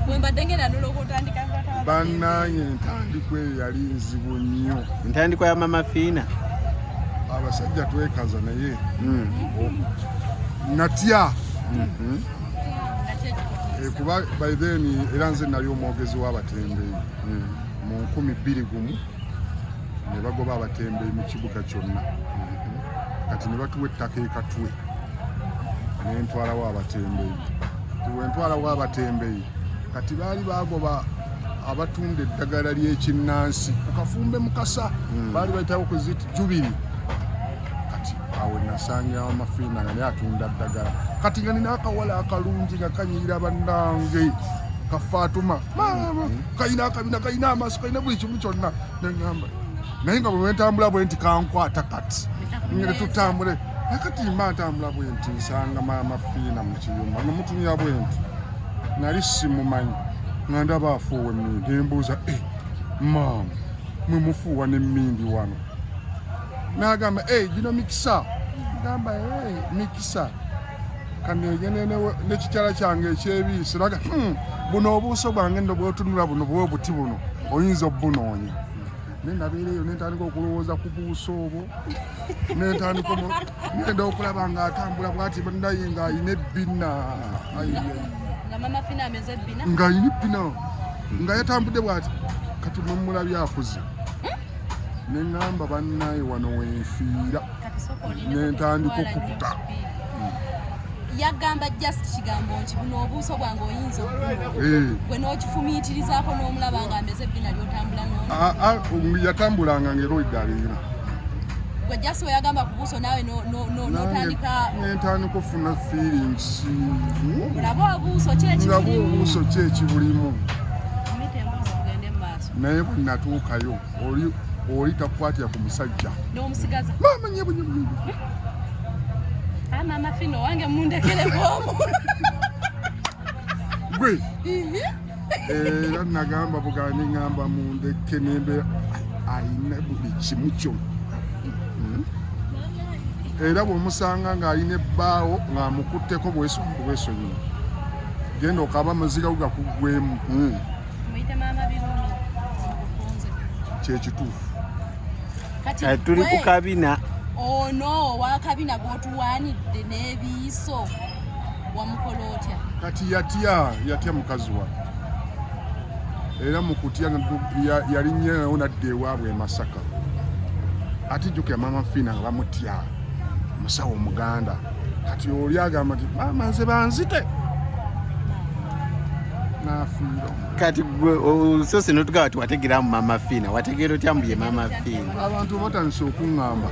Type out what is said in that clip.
Mwembadde ngenda n'olwokutandika nga bannange entandikwa eyo yali nzibu nnyo. Entandikwa ya Mama Fiina. Abasajja twekaza naye natya kuba by then era nze nali omwogezi w'abatembeeyi mu 2001 ne bagoba abatembeeyi mu kibuga kyonna kati ne batuwa ettaka ekatwe nentwalawo abatembeeyi tiwentwalawo abatembeeyi kati baali bagoba abatunda eddagala ly'ekinnansi ku Kafumbe Mukasa baali bayitawo ku ziti Jubiri kati awo nasanga Mama Fiina nga naye atunda ddagala kati nga nina akawala akalungi nga kanyirira bannange Kafatuma kayina akabina kayina amaaso kayina buli kimu kyonna neŋŋamba naye nga bwe wentambula bwe nti kankwata kati ngere tutambule nakati mba ntambula bwe nti nsanga Mama Fiina mu kiyumba nomutumya bwe nti nali simumanyi nga ndaba afuuwa emmindi embuuza maama mwe mufuuwa n'emmindi wano n'agamba gino mikisa gamba mikisa kanegene n'ekikyala kyange ekyebiisi naga buno obuuso bwange nno bwotunula buno bwe buti buno oyinza obbunoonya naye nabeereyo nentandika okulowooza ku buuso obwo nentandika ngenda okulaba ng'atambula bw'ati naye ng'ayina ebbina ng'ayina ebbina nga yatambudde bw'ati kati mumulabye akuze neŋŋamba bannaye wano wenfiira nentandika okukuta yagamba just kigambo nti buno obuuso bwange oyinza obuno gwe n'okifumiitirizaako n'omulaba nga ameze ebbina ly'otambula yatambulanga ng'eroidaliina gwe just we yagamba ku buuso naawe n'otandika nentandika ofuna feelings olaba obuuso ki ekibulimu naye bwe natuukayo oli takukwatira ku musajja n'omusigaza maama nyebunyebu Mama Fiina wange mundekere bwomu gwe era nagamba bugani ngamba mundeke nembe ayina buli kimu kyo era bw'omusanga ng'alina ebbaawo ng'amukutteko bwesonyiwa genda okaba amaziga gakugwemu kyekituufu tuli ku kabina ono wakabina gwotuwanidde n'ebiiso wamukola otya kati yatya mukazi wa era mukutya yalinnyewo nadda ewaabwe e Masaka ate jjukira Mama Fiina nga bamutya musawo Omuganda kati oli agamba nti maama nze banzite nafiira kati gwe olusozi notugaba tiwategeramu Mama Fiina wategeera otya mbu ye Mama Fiina abantu batandise okuŋŋamba